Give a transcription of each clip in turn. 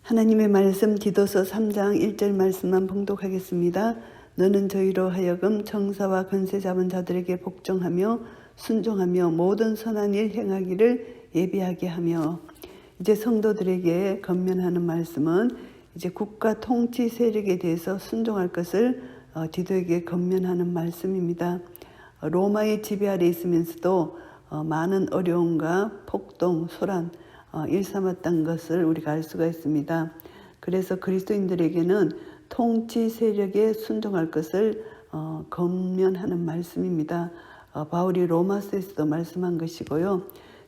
하나님의 말씀 디도서 3장 1절 말씀만 봉독하겠습니다. 너는 저희로 하여금 정사와 권세 잡은 자들에게 복종하며 순종하며 모든 선한 일 행하기를 예비하게 하며. 이제 성도들에게 권면하는 말씀은 이제 국가 통치 세력에 대해서 순종할 것을 디도에게 권면하는 말씀입니다. 로마의 지배 아래 있으면서도 많은 어려움과 폭동, 소란 일삼았던 것을 우리가 알 수가 있습니다. 그래서 그리스도인들에게는 통치 세력에 순종할 것을 권면하는 말씀입니다. 바울이 로마서에서도 말씀한 것이고요.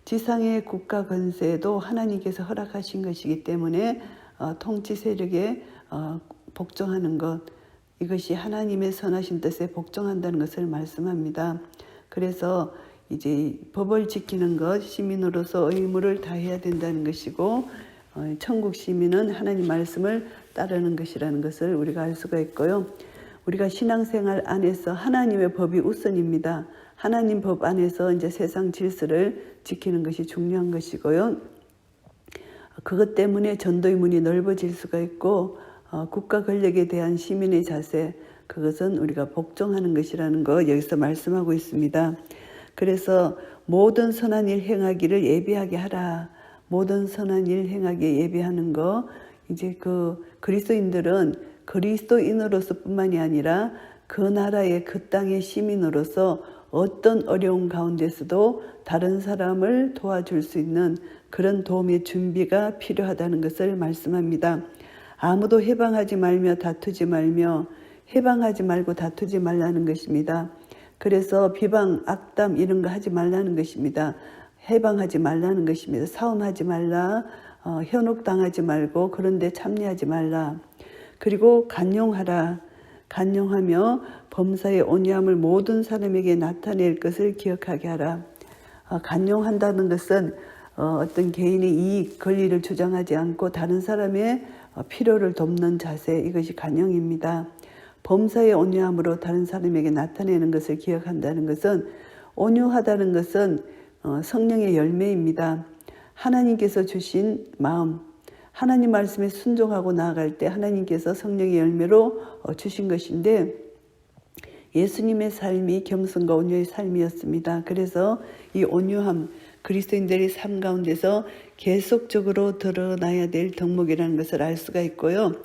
지상의 국가 권세도 하나님께서 허락하신 것이기 때문에 통치 세력에 복종하는 것, 이것이 하나님의 선하신 뜻에 복종한다는 것을 말씀합니다. 그래서 이제 법을 지키는 것, 시민으로서 의무를 다해야 된다는 것이고, 천국 시민은 하나님 말씀을 따르는 것이라는 것을 우리가 알 수가 있고요. 우리가 신앙생활 안에서 하나님의 법이 우선입니다. 하나님 법 안에서 이제 세상 질서를 지키는 것이 중요한 것이고요. 그것 때문에 전도의 문이 넓어질 수가 있고, 국가 권력에 대한 시민의 자세, 그것은 우리가 복종하는 것이라는 거 여기서 말씀하고 있습니다. 그래서 모든 선한 일 행하기를 예비하게 하라. 모든 선한 일 행하기에 예비하는 거, 이제 그 그리스도인들은 그리스도인으로서 뿐만이 아니라 그 나라의 그 땅의 시민으로서 어떤 어려움 가운데서도 다른 사람을 도와줄 수 있는 그런 도움의 준비가 필요하다는 것을 말씀합니다. 아무도 해방하지 말며 다투지 말며, 해방하지 말고 다투지 말라는 것입니다. 그래서 비방, 악담 이런 거 하지 말라는 것입니다. 해방하지 말라는 것입니다. 싸움하지 말라, 현혹당하지 말고 그런데 참여하지 말라. 그리고 간용하라. 간용하며 범사의 온유함을 모든 사람에게 나타낼 것을 기억하게 하라. 간용한다는 것은 어떤 개인의 이익, 권리를 주장하지 않고 다른 사람의 필요를 돕는 자세, 이것이 간용입니다. 범사의 온유함으로 다른 사람에게 나타내는 것을 기억한다는 것은, 온유하다는 것은 성령의 열매입니다. 하나님께서 주신 마음, 하나님 말씀에 순종하고 나아갈 때 하나님께서 성령의 열매로 주신 것인데, 예수님의 삶이 겸손과 온유의 삶이었습니다. 그래서 이 온유함, 그리스도인들의 삶 가운데서 계속적으로 드러나야 될 덕목이라는 것을 알 수가 있고요.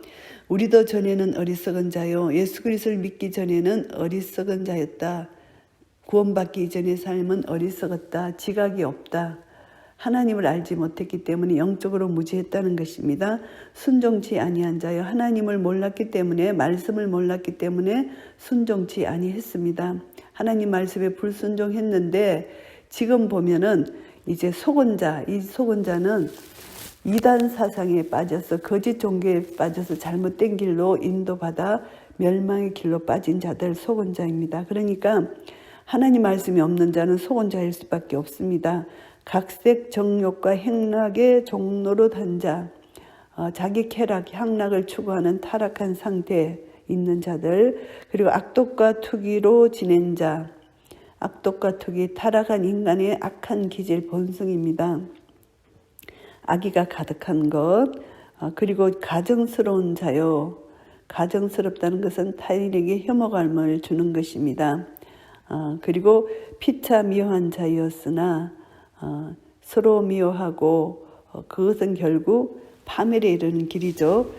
우리도 전에는 어리석은 자요, 예수 그리스도를 믿기 전에는 어리석은 자였다. 구원받기 이전의 삶은 어리석었다. 지각이 없다. 하나님을 알지 못했기 때문에 영적으로 무지했다는 것입니다. 순종치 아니한 자요, 하나님을 몰랐기 때문에, 말씀을 몰랐기 때문에 순종치 아니했습니다. 하나님 말씀에 불순종했는데, 지금 보면은 이제 속은 자, 이 속은 자는 이단 사상에 빠져서, 거짓 종교에 빠져서 잘못된 길로 인도받아 멸망의 길로 빠진 자들, 속은 자입니다. 그러니까 하나님 말씀이 없는 자는 속은 자일 수밖에 없습니다. 각색 정욕과 행락의 종로로 단 자, 자기 쾌락, 향락을 추구하는 타락한 상태에 있는 자들, 그리고 악독과 투기로 지낸 자, 악독과 투기, 타락한 인간의 악한 기질 본성입니다. 악의가 가득한 것, 그리고 가정스러운 자요. 가정스럽다는 것은 타인에게 혐오감을 주는 것입니다. 그리고 피차 미워한 자였으나 서로 미워하고 그것은 결국 파멸에 이르는 길이죠.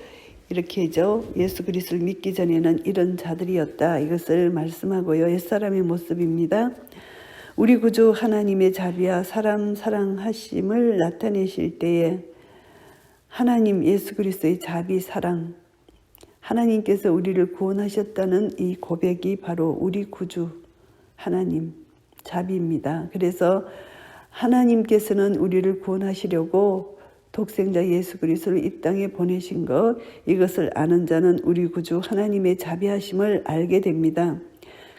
이렇게죠. 예수 그리스도를 믿기 전에는 이런 자들이었다. 이것을 말씀하고요. 옛사람의 모습입니다. 우리 구주 하나님의 자비와 사람 사랑하심을 나타내실 때에 하나님 예수 그리스도의 자비, 사랑, 하나님께서 우리를 구원하셨다는 이 고백이 바로 우리 구주 하나님 자비입니다. 그래서 하나님께서는 우리를 구원하시려고 독생자 예수 그리스도를 이 땅에 보내신 것, 이것을 아는 자는 우리 구주 하나님의 자비하심을 알게 됩니다.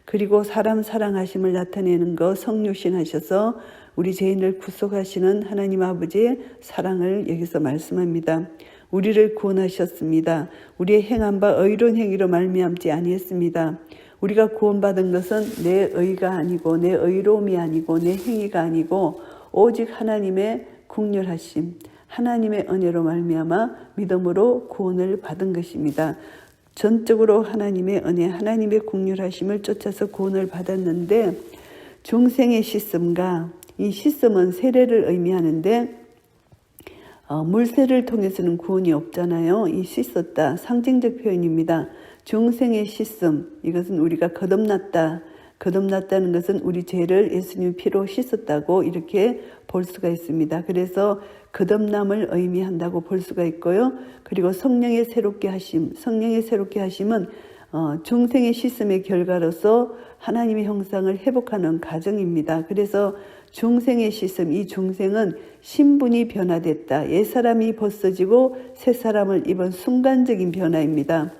그리고 사람 사랑하심을 나타내는 것, 성육신 하셔서 우리 죄인을 구속하시는 하나님 아버지의 사랑을 여기서 말씀합니다. 우리를 구원하셨습니다. 우리의 행한 바 의로운 행위로 말미암지 아니했습니다. 우리가 구원받은 것은 내 의가 아니고 내 의로움이 아니고 내 행위가 아니고 오직 하나님의 긍휼하심, 하나님의 은혜로 말미암아 믿음으로 구원을 받은 것입니다. 전적으로 하나님의 은혜, 하나님의 긍휼하심을 쫓아서 구원을 받았는데 중생의 씻음과 이 씻음은 세례를 의미하는데 물세를 통해서는 구원이 없잖아요. 이 씻었다 상징적 표현입니다. 중생의 씻음, 이것은 우리가 거듭났다. 거듭났다는 것은 우리 죄를 예수님 피로 씻었다고 이렇게 볼 수가 있습니다. 그래서 거듭남을 의미한다고 볼 수가 있고요. 그리고 성령의 새롭게 하심, 성령의 새롭게 하심은 중생의 씻음의 결과로서 하나님의 형상을 회복하는 과정입니다. 그래서 중생의 씻음, 이 중생은 신분이 변화됐다. 옛사람이 벗어지고 새 사람을 입은 순간적인 변화입니다.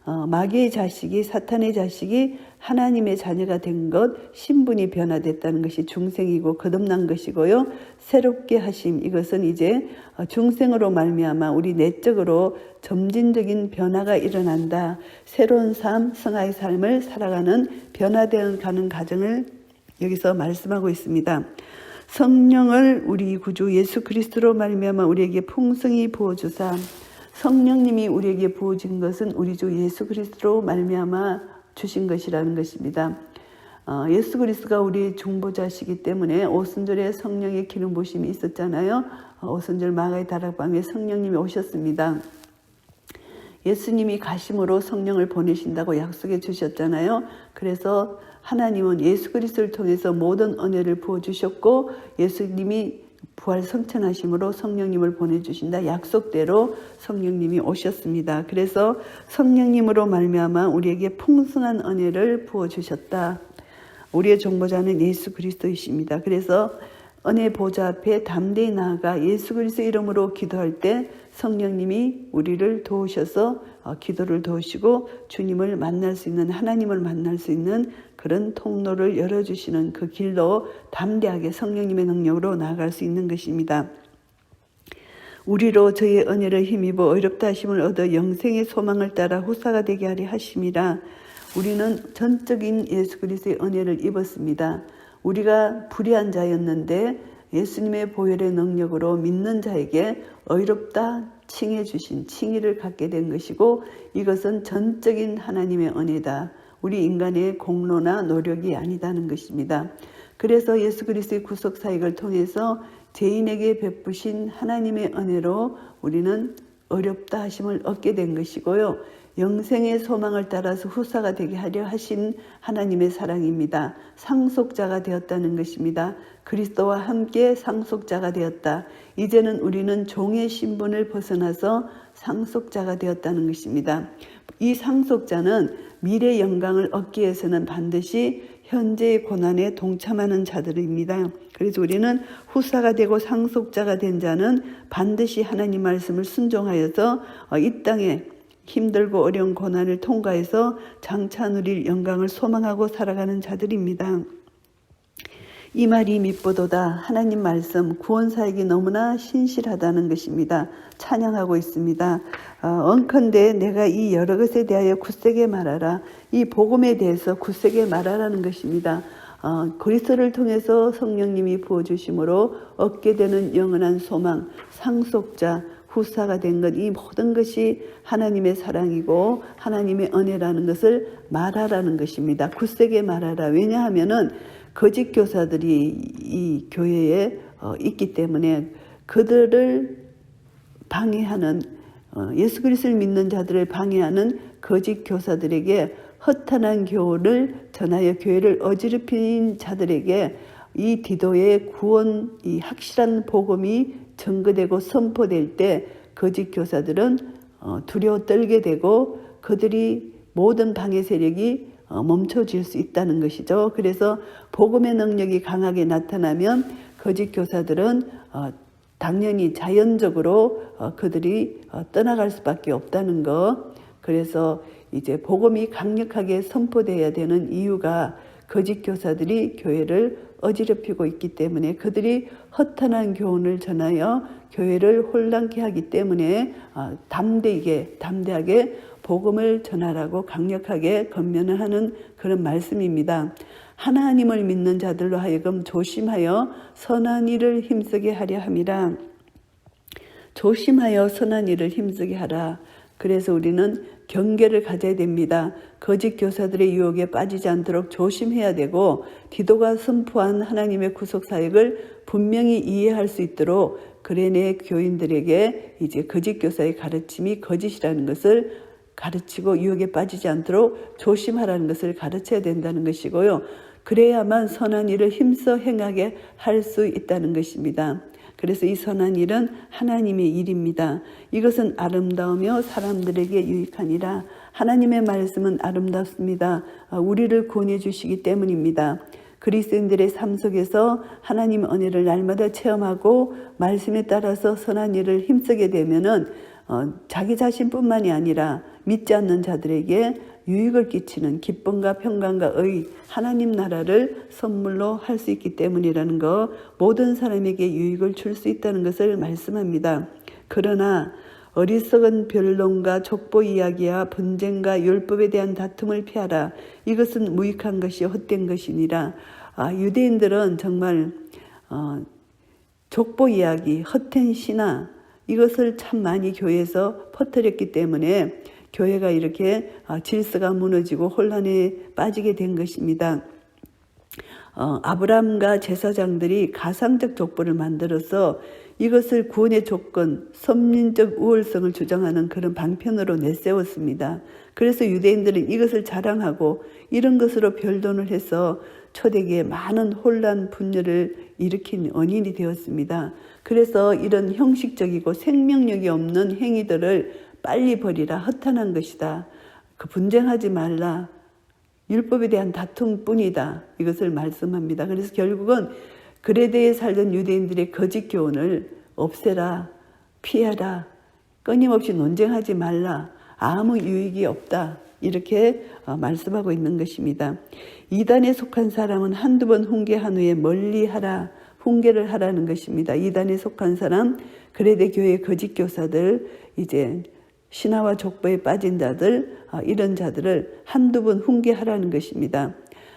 마귀의 자식이, 사탄의 자식이 하나님의 자녀가 된 것, 신분이 변화됐다는 것이 중생이고 거듭난 것이고요. 새롭게 하심, 이것은 이제 중생으로 말미암아 우리 내적으로 점진적인 변화가 일어난다. 새로운 삶, 성화의 삶을 살아가는 변화되어 가는 과정을 여기서 말씀하고 있습니다. 성령을 우리 구주 예수 그리스도로 말미암아 우리에게 풍성히 부어주사, 성령님이 우리에게 부어진 것은 우리 주 예수 그리스도로 말미암아 주신 것이라는 것입니다. 예수 그리스도가 우리 중보자시기 때문에 오순절에 성령의 기름 부으심이 있었잖아요. 오순절 마가의 다락방에 성령님이 오셨습니다. 예수님이 가심으로 성령을 보내신다고 약속해 주셨잖아요. 그래서 하나님은 예수 그리스도를 통해서 모든 은혜를 부어주셨고 예수님이 부활 성천하심으로 성령님을 보내주신다. 약속대로 성령님이 오셨습니다. 그래서 성령님으로 말미암아 우리에게 풍성한 은혜를 부어주셨다. 우리의 중보자는 예수 그리스도이십니다. 그래서 은혜 보좌 앞에 담대히 나아가 예수 그리스도 이름으로 기도할 때 성령님이 우리를 도우셔서 기도를 도우시고 주님을 만날 수 있는, 하나님을 만날 수 있는 그런 통로를 열어주시는 그 길로 담대하게 성령님의 능력으로 나아갈 수 있는 것입니다. 우리로 저의 은혜를 힘입어 어렵다 하심을 얻어 영생의 소망을 따라 후사가 되게 하려 하심이라. 우리는 전적인 예수 그리스도의 은혜를 입었습니다. 우리가 불의한 자였는데 예수님의 보혈의 능력으로 믿는 자에게 의롭다 칭해 주신 칭의를 갖게 된 것이고 이것은 전적인 하나님의 은혜다. 우리 인간의 공로나 노력이 아니다는 것입니다. 그래서 예수 그리스도의 구속 사역을 통해서 죄인에게 베푸신 하나님의 은혜로 우리는 어렵다 하심을 얻게 된 것이고요. 영생의 소망을 따라서 후사가 되게 하려 하신 하나님의 사랑입니다. 상속자가 되었다는 것입니다. 그리스도와 함께 상속자가 되었다. 이제는 우리는 종의 신분을 벗어나서 상속자가 되었다는 것입니다. 이 상속자는 미래 영광을 얻기 위해서는 반드시 현재의 고난에 동참하는 자들입니다. 그래서 우리는 후사가 되고 상속자가 된 자는 반드시 하나님 말씀을 순종하여서 이 땅에 힘들고 어려운 고난을 통과해서 장차 누릴 영광을 소망하고 살아가는 자들입니다. 이 말이 mid보도다. 하나님 말씀 구원사역이 너무나 신실하다는 것입니다. 찬양하고 있습니다. 언컨대 내가 이 여러 것에 대하여 굳세게 말하라. 이 복음에 대해서 굳세게 말하라는 것입니다. 그리스도를 통해서 성령님이 부어주심으로 얻게 되는 영원한 소망, 상속자, 후사가 된 것, 이 모든 것이 하나님의 사랑이고 하나님의 은혜라는 것을 말하라는 것입니다. 굳세게 말하라. 왜냐하면은 거짓 교사들이 이 교회에 있기 때문에 그들을 방해하는 예수 그리스도를 믿는 자들을 방해하는 거짓 교사들에게 허탄한 교훈을 전하여 교회를 어지럽힌 자들에게 이 디도의 구원, 이 확실한 복음이 증거되고 선포될 때 거짓 교사들은 두려워 떨게 되고 그들이 모든 방해 세력이 멈춰질 수 있다는 것이죠. 그래서 복음의 능력이 강하게 나타나면 거짓 교사들은 당연히 자연적으로 그들이 떠나갈 수밖에 없다는 것. 그래서 이제 복음이 강력하게 선포되어야 되는 이유가 거짓 교사들이 교회를 어지럽히고 있기 때문에 그들이 허탄한 교훈을 전하여 교회를 혼란케 하기 때문에 담대하게 복음을 전하라고 강력하게 권면을 하는 그런 말씀입니다. 하나님을 믿는 자들로 하여금 조심하여 선한 일을 힘쓰게 하려 함이라. 조심하여 선한 일을 힘쓰게 하라. 그래서 우리는 경계를 가져야 됩니다. 거짓 교사들의 유혹에 빠지지 않도록 조심해야 되고, 디도가 선포한 하나님의 구속 사역을 분명히 이해할 수 있도록 그레네 교인들에게 이제 거짓 교사의 가르침이 거짓이라는 것을 가르치고 유혹에 빠지지 않도록 조심하라는 것을 가르쳐야 된다는 것이고요. 그래야만 선한 일을 힘써 행하게 할 수 있다는 것입니다. 그래서 이 선한 일은 하나님의 일입니다. 이것은 아름다우며 사람들에게 유익하니라. 하나님의 말씀은 아름답습니다. 우리를 구원해 주시기 때문입니다. 그리스도인들의 삶 속에서 하나님의 은혜를 날마다 체험하고 말씀에 따라서 선한 일을 힘쓰게 되면은 자기 자신뿐만이 아니라 믿지 않는 자들에게 유익을 끼치는 기쁨과 평강과 의, 하나님 나라를 선물로 할 수 있기 때문이라는 것, 모든 사람에게 유익을 줄 수 있다는 것을 말씀합니다. 그러나 어리석은 변론과 족보 이야기와 분쟁과 율법에 대한 다툼을 피하라. 이것은 무익한 것이요 헛된 것이니라. 유대인들은 정말 족보 이야기, 헛된 신화, 이것을 참 많이 교회에서 퍼뜨렸기 때문에 교회가 이렇게 질서가 무너지고 혼란에 빠지게 된 것입니다. 아브라함과 제사장들이 가상적 족보를 만들어서 이것을 구원의 조건, 선민적 우월성을 주장하는 그런 방편으로 내세웠습니다. 그래서 유대인들은 이것을 자랑하고 이런 것으로 변론을 해서 초대기에 많은 혼란, 분열을 일으킨 원인이 되었습니다. 그래서 이런 형식적이고 생명력이 없는 행위들을 빨리 버리라. 허탄한 것이다. 분쟁하지 말라. 율법에 대한 다툼뿐이다. 이것을 말씀합니다. 그래서 결국은 그레데에 살던 유대인들의 거짓 교훈을 없애라. 피해라. 끊임없이 논쟁하지 말라. 아무 유익이 없다. 이렇게 말씀하고 있는 것입니다. 이단에 속한 사람은 한두 번 훈계한 후에 멀리하라. 훈계를 하라는 것입니다. 이단에 속한 사람, 그레데 교회의 거짓 교사들, 이제 신화와 족보에 빠진 자들, 이런 자들을 한두 번 훈계하라는 것입니다.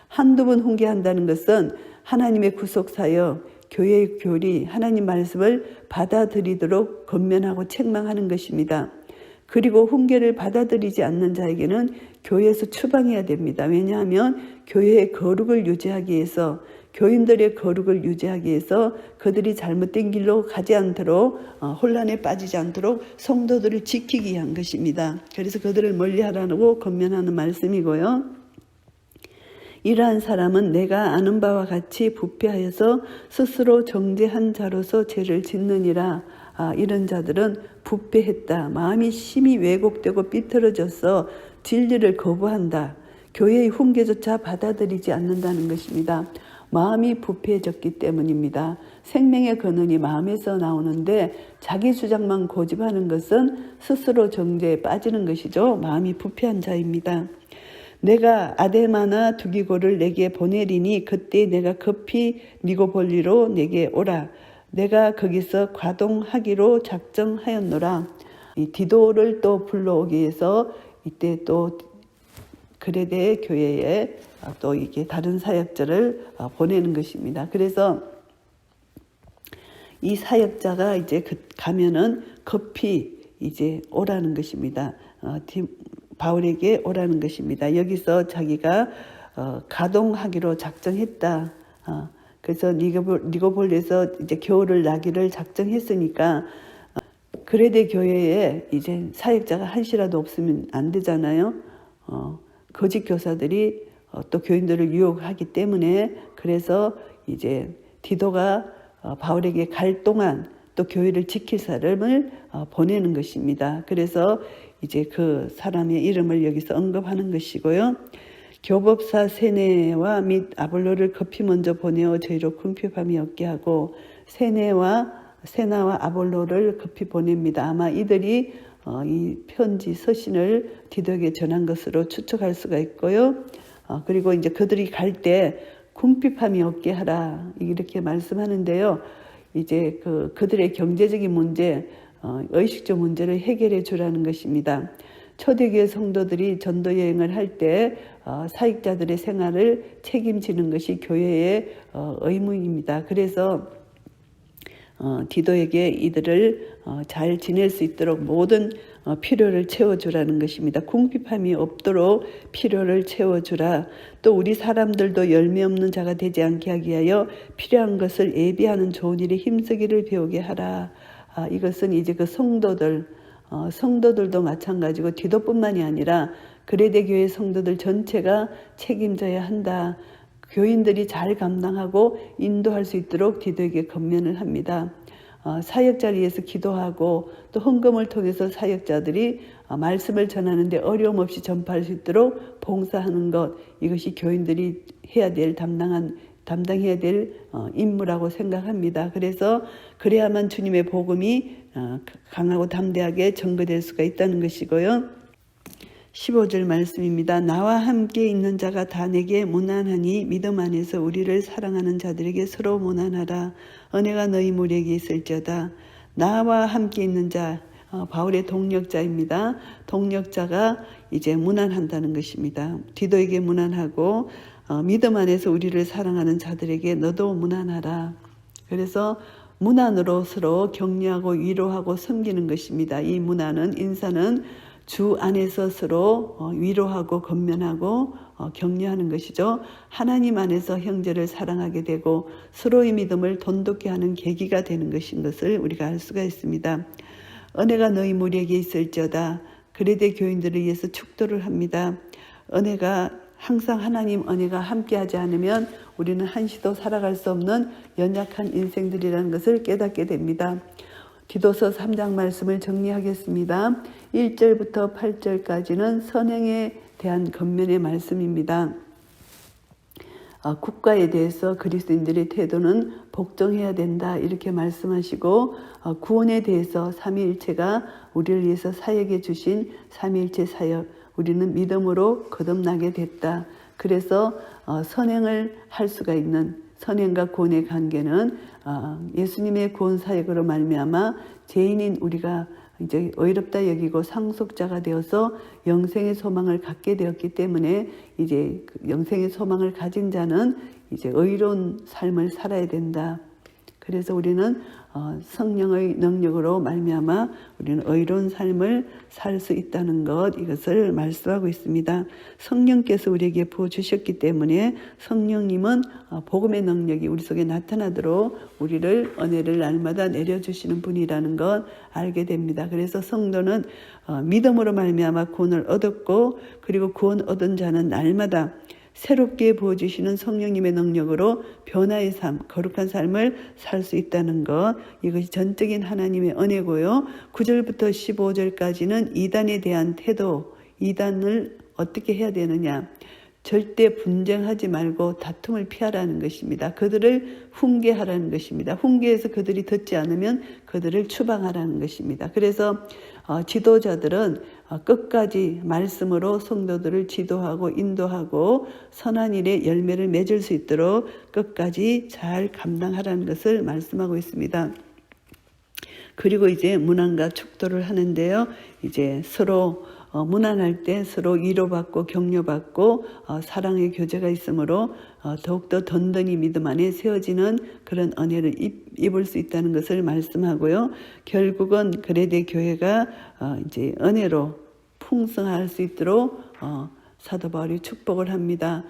한두 번 훈계한다는 것은 하나님의 구속사역, 교회의 교리, 하나님 말씀을 받아들이도록 권면하고 책망하는 것입니다. 그리고 훈계를 받아들이지 않는 자에게는 교회에서 추방해야 됩니다. 왜냐하면 교회의 거룩을 유지하기 위해서, 교인들의 거룩을 유지하기 위해서 그들이 잘못된 길로 가지 않도록, 혼란에 빠지지 않도록 성도들을 지키기 위한 것입니다. 그래서 그들을 멀리하라고 권면하는 말씀이고요. 이러한 사람은 내가 아는 바와 같이 부패하여서 스스로 정죄한 자로서 죄를 짓느니라. 이런 자들은 부패했다. 마음이 심히 왜곡되고 삐뚤어져서 진리를 거부한다. 교회의 훈계조차 받아들이지 않는다는 것입니다. 마음이 부패해졌기 때문입니다. 생명의 근원이 마음에서 나오는데 자기 주장만 고집하는 것은 스스로 정죄에 빠지는 것이죠. 마음이 부패한 자입니다. 내가 아데마나 두기고를 내게 보내리니 그때 내가 급히 니고볼리로 내게 오라. 내가 거기서 과동하기로 작정하였노라. 이 디도를 또 불러오기 위해서 이때 또 그레데 교회에 또 이게 다른 사역자를 보내는 것입니다. 그래서 이 사역자가 이제 가면은 급히 이제 오라는 것입니다. 바울에게 오라는 것입니다. 여기서 자기가 가동하기로 작정했다. 그래서 니고볼리에서 이제 겨울을 나기를 작정했으니까 그레데 교회에 이제 사역자가 한시라도 없으면 안 되잖아요. 거짓 교사들이 또 교인들을 유혹하기 때문에, 그래서 이제 디도가 바울에게 갈 동안 또 교회를 지킬 사람을 보내는 것입니다. 그래서 이제 그 사람의 이름을 여기서 언급하는 것이고요. 교법사 세네와 및 아볼로를 급히 먼저 보내어 저희로 궁핍함이 없게 하고, 세나와 아볼로를 급히 보냅니다. 아마 이들이 이 편지 서신을 디도에게 전한 것으로 추측할 수가 있고요. 그리고 이제 그들이 갈 때 궁핍함이 없게 하라 이렇게 말씀하는데요. 이제 그들의 경제적인 문제, 의식적 문제를 해결해 주라는 것입니다. 초대교회 성도들이 전도 여행을 할 때 사역자들의 생활을 책임지는 것이 교회의 의무입니다. 그래서 디도에게 이들을 잘 지낼 수 있도록 모든 필요를 채워주라는 것입니다. 궁핍함이 없도록 필요를 채워주라. 또 우리 사람들도 열매 없는 자가 되지 않게 하기 위하여 필요한 것을 예비하는 좋은 일에 힘쓰기를 배우게 하라. 이것은 이제 그 성도들도 마찬가지고 디도뿐만이 아니라 그레데 교회 성도들 전체가 책임져야 한다. 교인들이 잘 감당하고 인도할 수 있도록 디도에게 권면을 합니다. 사역자를 위해서 기도하고 또 헌금을 통해서 사역자들이 말씀을 전하는데 어려움 없이 전파할 수 있도록 봉사하는 것, 이것이 교인들이 담당해야 될 임무라고 생각합니다. 그래서 그래야만 주님의 복음이 강하고 담대하게 전거될 수가 있다는 것이고요. 15절 말씀입니다. 나와 함께 있는 자가 다 내게 무난하니 믿음 안에서 우리를 사랑하는 자들에게 서로 무난하라. 은혜가 너희 무리에게 있을지어다. 나와 함께 있는 자, 바울의 동력자입니다. 동력자가 이제 무난한다는 것입니다. 디도에게 무난하고 믿음 안에서 우리를 사랑하는 자들에게 너도 무난하라. 그래서 무난으로 서로 격려하고 위로하고 섬기는 것입니다. 이 무난은 인사는 주 안에서 서로 위로하고 권면하고 격려하는 것이죠. 하나님 안에서 형제를 사랑하게 되고 서로의 믿음을 돈독히 하는 계기가 되는 것인 것을 우리가 알 수가 있습니다. 은혜가 너희 무리에게 있을지어다. 그레데 교인들을 위해서 축도를 합니다. 은혜가 항상 하나님 은혜가 함께하지 않으면 우리는 한시도 살아갈 수 없는 연약한 인생들이라는 것을 깨닫게 됩니다. 디도서 3장 말씀을 정리하겠습니다. 1절부터 8절까지는 선행에 대한 권면의 말씀입니다. 국가에 대해서 그리스도인들의 태도는 복종해야 된다 이렇게 말씀하시고, 구원에 대해서 삼위일체가 우리를 위해서 사역해 주신 삼위일체 사역, 우리는 믿음으로 거듭나게 됐다. 그래서 선행을 할 수가 있는 선행과 구원의 관계는 예수님의 구원 사역으로 말미암아 죄인인 우리가 이제 의롭다 여기고 상속자가 되어서 영생의 소망을 갖게 되었기 때문에 이제 영생의 소망을 가진 자는 이제 의로운 삶을 살아야 된다. 그래서 우리는 성령의 능력으로 말미암아 우리는 의로운 삶을 살 수 있다는 것, 이것을 말씀하고 있습니다. 성령께서 우리에게 부어주셨기 때문에 성령님은 복음의 능력이 우리 속에 나타나도록 우리를 은혜를 날마다 내려주시는 분이라는 것 알게 됩니다. 그래서 성도는 믿음으로 말미암아 구원을 얻었고, 그리고 구원 얻은 자는 날마다 새롭게 부어주시는 성령님의 능력으로 변화의 삶, 거룩한 삶을 살 수 있다는 것, 이것이 전적인 하나님의 은혜고요. 9절부터 15절까지는 이단에 대한 태도, 이단을 어떻게 해야 되느냐. 절대 분쟁하지 말고 다툼을 피하라는 것입니다. 그들을 훈계하라는 것입니다. 훈계해서 그들이 듣지 않으면 그들을 추방하라는 것입니다. 그래서 지도자들은 끝까지 말씀으로 성도들을 지도하고 인도하고 선한 일에 열매를 맺을 수 있도록 끝까지 잘 감당하라는 것을 말씀하고 있습니다. 그리고 이제 문안과 축도를 하는데요. 이제 서로 문안할 때 서로 위로받고 격려받고 사랑의 교제가 있으므로 더욱더 든든히 믿음 안에 세워지는 그런 은혜를 입을 수 있다는 것을 말씀하고요. 결국은 그레데 교회가 이제 은혜로 풍성할 수 있도록 사도 바울이 축복을 합니다.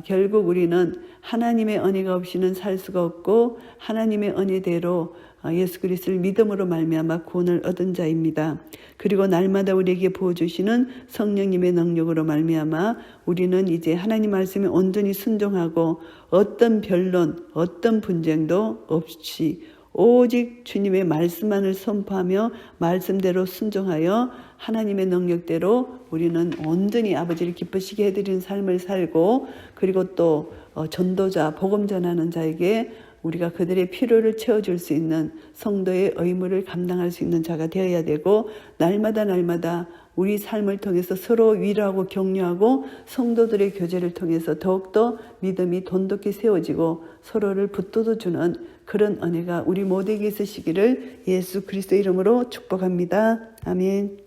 결국 우리는 하나님의 은혜가 없이는 살 수가 없고, 하나님의 은혜대로 예수 그리스도를 믿음으로 말미암아 구원을 얻은 자입니다. 그리고 날마다 우리에게 부어주시는 성령님의 능력으로 말미암아 우리는 이제 하나님 말씀에 온전히 순종하고 어떤 변론, 어떤 분쟁도 없이 오직 주님의 말씀만을 선포하며 말씀대로 순종하여 하나님의 능력대로 우리는 온전히 아버지를 기쁘시게 해드리는 삶을 살고, 그리고 또 전도자, 복음 전하는 자에게 우리가 그들의 필요를 채워줄 수 있는 성도의 의무를 감당할 수 있는 자가 되어야 되고, 날마다 우리 삶을 통해서 서로 위로하고 격려하고 성도들의 교제를 통해서 더욱더 믿음이 돈독히 세워지고 서로를 붙들어주는 그런 은혜가 우리 모두에게 있으시기를 예수 그리스도 이름으로 축복합니다. 아멘.